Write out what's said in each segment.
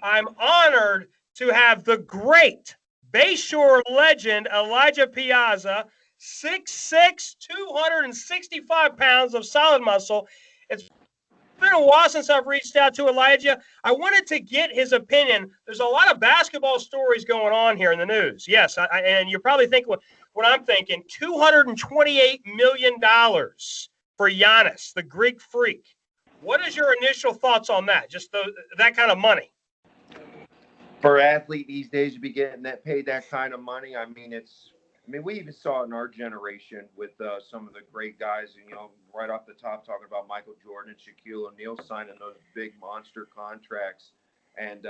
I'm honored to have the great Bayshore legend Elijah Piazza, 6'6", 265 pounds of solid muscle. It's been a while since I've reached out to Elijah. I wanted to get his opinion. There's a lot of basketball stories going on here in the news. Yes, and you're probably thinking what I'm thinking, $228 million for Giannis, the Greek freak. What is your initial thoughts on that? Just that kind of money. For an athlete these days to be getting that paid that kind of money, we even saw it in our generation with some of the great guys, right off the top, talking about Michael Jordan and Shaquille O'Neal signing those big monster contracts. And,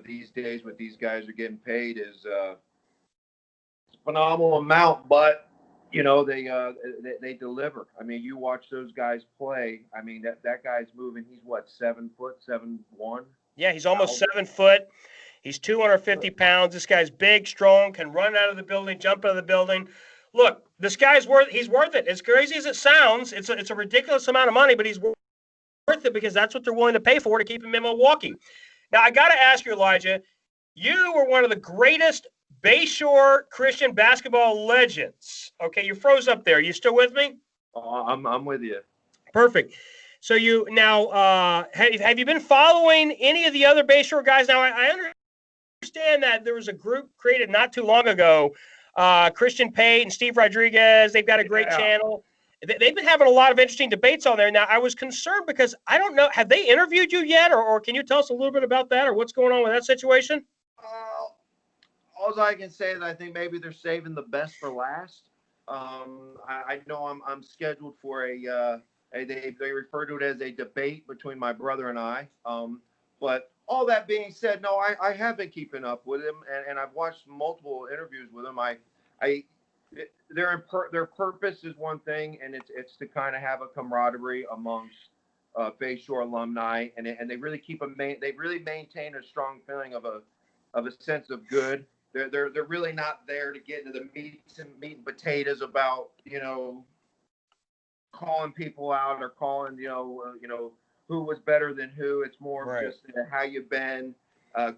these days what these guys are getting paid is a phenomenal amount, but, they deliver. I mean, you watch those guys play. I mean, that guy's moving. He's what, 7 foot, 7'1"? Yeah, he's almost 7 foot. He's 250 pounds. This guy's big, strong, can run out of the building, jump out of the building. Look, this guy's he's worth it. As crazy as it sounds, it's a ridiculous amount of money, but he's worth it because that's what they're willing to pay for to keep him in Milwaukee. Now, I got to ask you, Elijah, you were one of the greatest Bayshore Christian basketball legends. Okay, you froze up there. You still with me? I'm with you. Perfect. So you now have you been following any of the other Bayshore guys? Now I understand that there was a group created not too long ago, Christian Pate and Steve Rodriguez. They've got a great channel. They've been having a lot of interesting debates on there. Now I was concerned because I don't know, have they interviewed you yet, or can you tell us a little bit about that, or what's going on with that situation? All I can say is I think maybe they're saving the best for last. I know I'm scheduled for they refer to it as a debate between my brother and I. But all that being said, no, I have been keeping up with him, and I've watched multiple interviews with him. Their purpose is one thing, and it's to kind of have a camaraderie amongst Bayshore alumni, and they really they really maintain a strong feeling of a sense of good. They're really not there to get into the meat and potatoes about calling people out or calling who was better than who. It's more right. Just how you've been,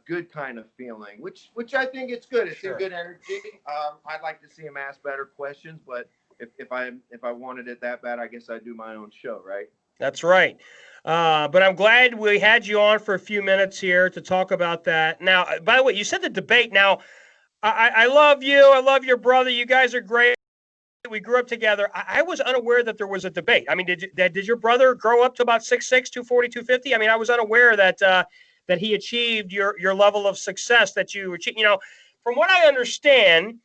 good kind of feeling, which I think it's good. It's a good energy. I'd like to see him ask better questions, but if I wanted it that bad, I guess I'd do my own show, right? That's right. But I'm glad we had you on for a few minutes here to talk about that. Now, by the way, you said the debate. Now, I love you. I love your brother. You guys are great. We grew up together. I was unaware that there was a debate. I mean, did your brother grow up to about 6'6", 240, 250? I mean, I was unaware that that he achieved your level of success that you achieved. From what I understand,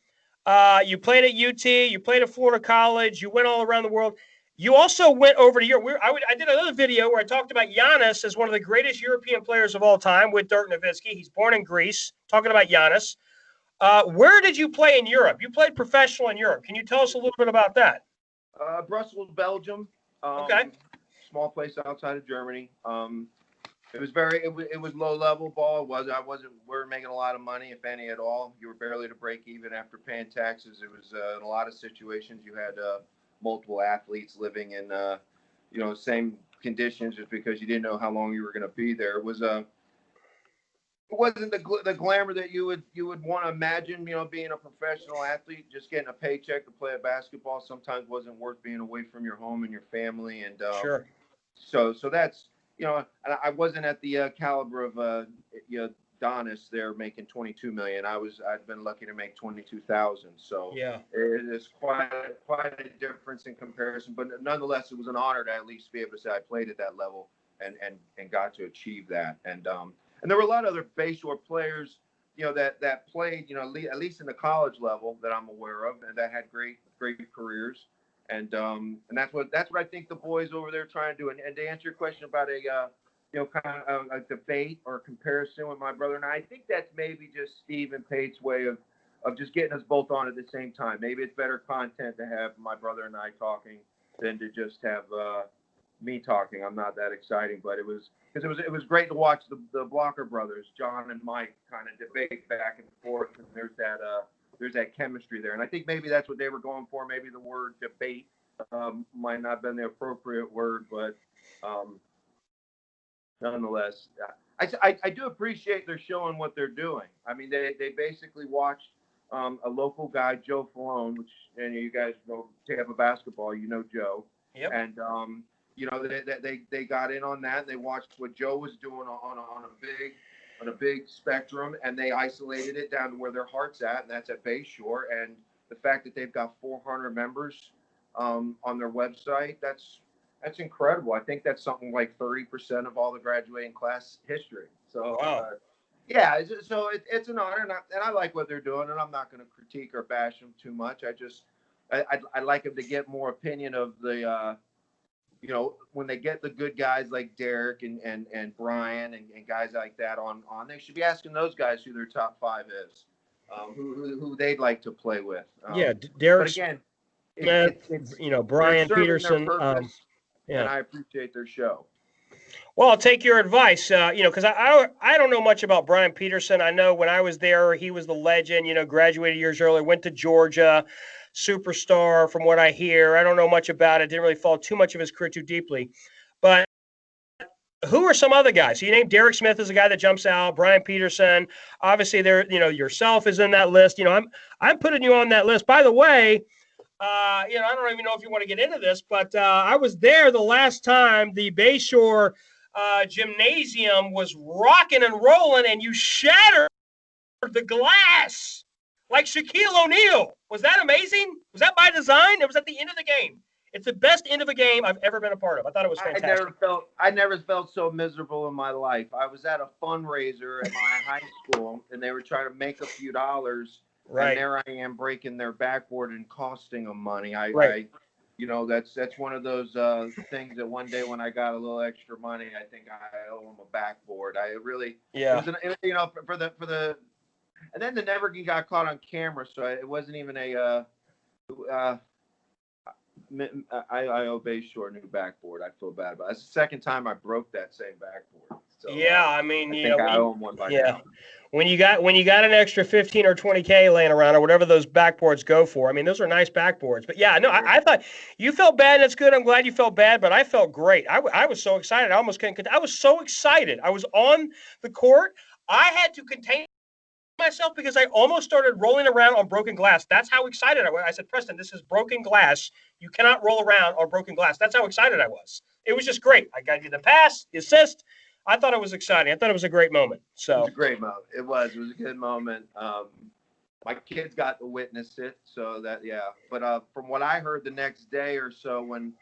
you played at UT, you played at Florida College, you went all around the world. You also went over to Europe. I did another video where I talked about Giannis as one of the greatest European players of all time with Dirk Nowitzki. He's born in Greece, talking about Giannis. Where did you play in Europe? You played professional in Europe. Can you tell us a little bit about that? Brussels, Belgium. Okay. Small place outside of Germany. It was low level ball. We weren't making a lot of money, if any at all. You were barely to break even after paying taxes. It was in a lot of situations you had multiple athletes living in same conditions just because you didn't know how long you were going to be there. It wasn't the glamour that you would want to imagine, being a professional athlete. Just getting a paycheck to play a basketball sometimes wasn't worth being away from your home and your family. And sure. So that's, I wasn't at the caliber of Donis there making $22 million. I'd been lucky to make $22,000. So yeah, it is quite a difference in comparison. But nonetheless, it was an honor to at least be able to say I played at that level and got to achieve that. And there were a lot of other Bayshore players, that played, at least in the college level that I'm aware of, and that had great careers. And that's what I think the boys over there trying to do. And to answer your question about kind of a debate or comparison with my brother and I think that's maybe just Steve and Pate's way of just getting us both on at the same time. Maybe it's better content to have my brother and I talking than to just have me talking. I'm not that exciting, but it was great to watch the Blocker brothers, John and Mike, kind of debate back and forth. And there's that chemistry there, and I think maybe that's what they were going for. Maybe the word debate might not have been the appropriate word, but nonetheless, I do appreciate they're showing what they're doing. I mean, they basically watched a local guy, Joe Falone, which, and you guys know Tampa basketball, you know Joe. Yep. And you know, they got in on that. And they watched what Joe was doing on a big spectrum, and they isolated it down to where their heart's at, and that's at Bayshore. And the fact that they've got 400 members on their website, that's incredible. I think that's something like 30% of all the graduating class history. So, wow. Yeah, so it's an honor, and I like what they're doing, and I'm not going to critique or bash them too much. I'd like them to get more opinion of the, you know, when they get the good guys like Derek and Brian and guys like that on, they should be asking those guys who their top 5 is, who they'd like to play with. Yeah, Derek. But again, it's you know, Brian Peterson. And I appreciate their show. Well, I'll take your advice, you know, because I don't know much about Brian Peterson. I know when I was there, he was the legend, you know, graduated years earlier, went to Georgia, superstar from what I hear. I don't know much about it. Didn't really follow too much of his career too deeply. But who are some other guys? So you named Derek Smith as a guy that jumps out, Brian Peterson. Obviously, there, you know, yourself is in that list. You know, I'm putting you on that list. By the way, you know, I don't even know if you want to get into this, but I was there the last time the Bayshore gymnasium was rocking and rolling, and you shattered the glass like Shaquille O'Neal. Was that amazing? Was that by design? It was at the end of the game. It's the best end of a game I've ever been a part of. I thought it was fantastic. I never felt so miserable in my life. I was at a fundraiser at my high school, and they were trying to make a few dollars. Right. And there I am breaking their backboard and costing them money. You know, that's one of those things that one day when I got a little extra money, I think I owe them a backboard. I really, yeah. You know, for the, and then the Nevergan got caught on camera, so it wasn't even a. I owe Bayshore a new backboard. I feel bad about it. It's the second time I broke that same backboard. So, yeah, I mean, I think I owe them one by now. When you got an extra 15 or 20K laying around or whatever those backboards go for, I mean, those are nice backboards. But yeah, no, I thought you felt bad. That's good. I'm glad you felt bad, but I felt great. I was so excited. I almost couldn't. I was so excited. I was on the court. I had to contain myself because I almost started rolling around on broken glass. That's how excited I was. I said, Preston, this is broken glass. You cannot roll around on broken glass. That's how excited I was. It was just great. I got you the pass, the assist. I thought it was exciting. I thought it was a great moment. So it was a great moment. It was a good moment. My kids got to witness it. So that, yeah. But from what I heard the next day or so, when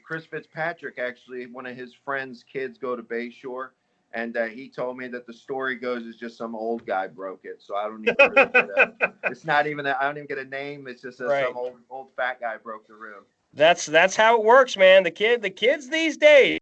Chris Fitzpatrick, actually, one of his friends' kids go to Bayshore, and he told me that the story goes is just some old guy broke it. So I don't even really it's not even I don't even get a name. It's just some old fat guy broke the room. That's how it works, man. The kids these days.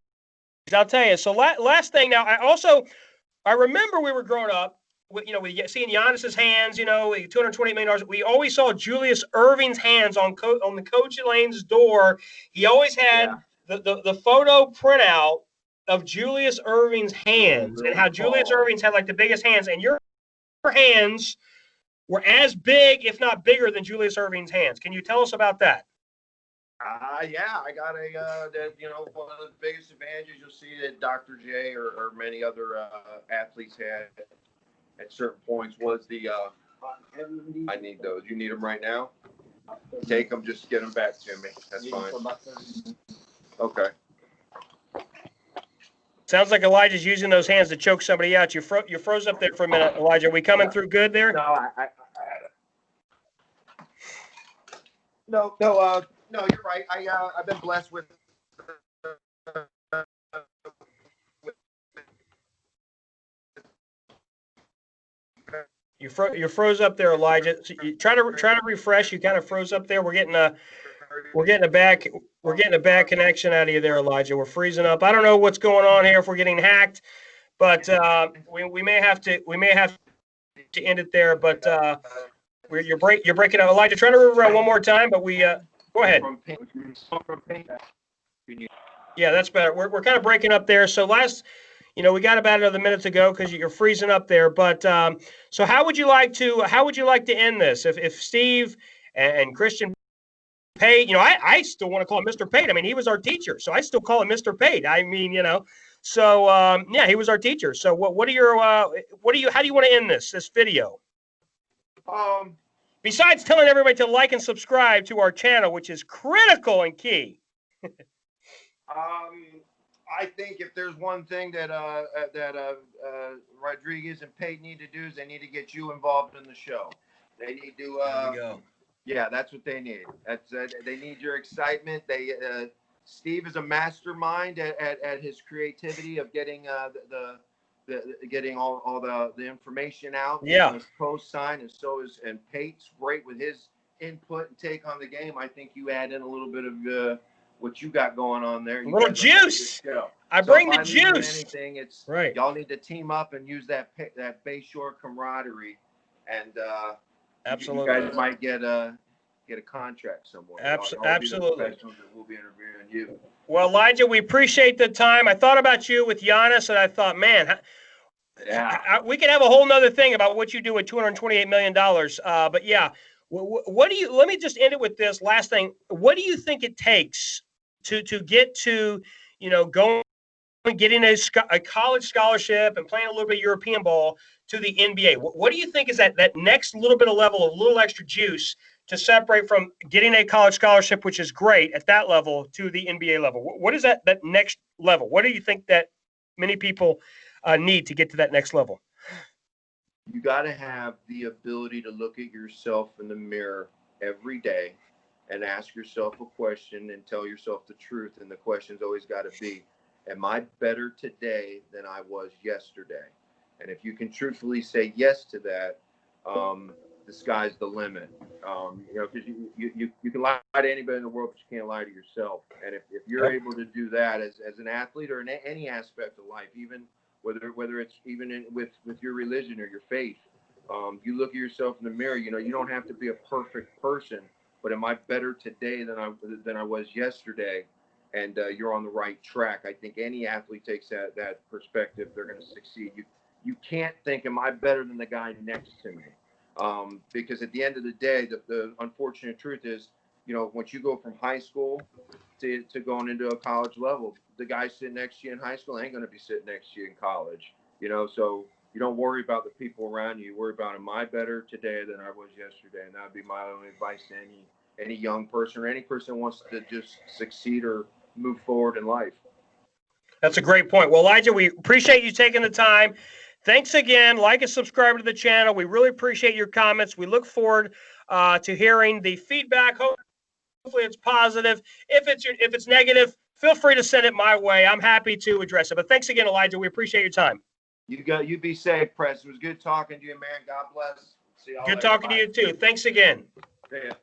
I'll tell you. So last thing. Now, I remember we were growing up. You know, we seeing Giannis's hands. You know, $228 million. We always saw Julius Erving's hands on the Coach Elaine's door. He always had the photo printout of Julius Erving's hands and how Julius Erving's had like the biggest hands, and your hands were as big, if not bigger, than Julius Erving's hands. Can you tell us about that? Yeah, I got you know, one of the biggest advantages you'll see that Dr. J or many other athletes had at certain points was the, I need those. You need them right now? Take them, just get them back to me. That's fine. Okay. Sounds like Elijah's using those hands to choke somebody out. You froze up there for a minute, Elijah. Are we coming through good there? No, you're right. I've been blessed with. You froze up there, Elijah. So you try to refresh. You kind of froze up there. We're getting a bad connection out of you there, Elijah. We're freezing up. I don't know what's going on here. If we're getting hacked, but we may have to end it there. But you're breaking up, Elijah. Try to rerun one more time. But go ahead. Yeah, that's better. We're kind of breaking up there. So we got about another minute to go because you're freezing up there. But so how would you like to end this? If Steve and Christian Pate, I still want to call him Mr. Pate. I mean, he was our teacher, so I still call him Mr. Pate. I mean, So yeah, he was our teacher. So what are your how do you want to end this video? Besides telling everybody to like and subscribe to our channel, which is critical and key. I think if there's one thing that Rodriguez and Pate need to do is they need to get you involved in the show. They need to. There we go. Yeah, that's what they need. That's they need your excitement. Steve is a mastermind at his creativity of getting getting all the information out. Yeah. His post sign, and Pate's great with his input and take on the game. I think you add in a little bit of what you got going on there. A little juice. I bring the juice. Anything, it's right. Y'all need to team up and use that Bayshore camaraderie, and absolutely, you guys might get a contract somewhere. Absolutely. We'll be interviewing you. Well, Elijah, we appreciate the time. I thought about you with Giannis, and I thought, man, we could have a whole nother thing about what you do with $228 million. But yeah, what do you? Let me just end it with this last thing. What do you think it takes to get to, getting a college scholarship and playing a little bit of European ball to the NBA? What do you think is that next little bit of level, a little extra juice to separate from getting a college scholarship, which is great at that level, to the NBA level? What is that next level? What do you think that many people need to get to that next level? You got to have the ability to look at yourself in the mirror every day and ask yourself a question and tell yourself the truth. And the question's always got to be, am I better today than I was yesterday? And if you can truthfully say yes to that, the sky's the limit. Because you can lie to anybody in the world, but you can't lie to yourself. And if you're able to do that as an athlete or in any aspect of life, even whether it's even with your religion or your faith, you look at yourself in the mirror. You don't have to be a perfect person, but am I better today than I was yesterday? And you're on the right track. I think any athlete takes that perspective, they're going to succeed. You can't think, am I better than the guy next to me? Because at the end of the day, the unfortunate truth is, once you go from high school to going into a college level, the guy sitting next to you in high school ain't going to be sitting next to you in college. So you don't worry about the people around you. You worry about, am I better today than I was yesterday? And that would be my only advice to any young person or any person who wants to just succeed or move forward in life. That's a great point. Well, Elijah, we appreciate you taking the time. Thanks again. Like and subscribe to the channel. We really appreciate your comments. We look forward to hearing the feedback. Hopefully it's positive. If it's negative, feel free to send it my way. I'm happy to address it. But thanks again, Elijah. We appreciate your time. You be safe, Preston. It was good talking to you, man. God bless. See y'all Good later. talking Bye. to you too. Thanks again. See ya.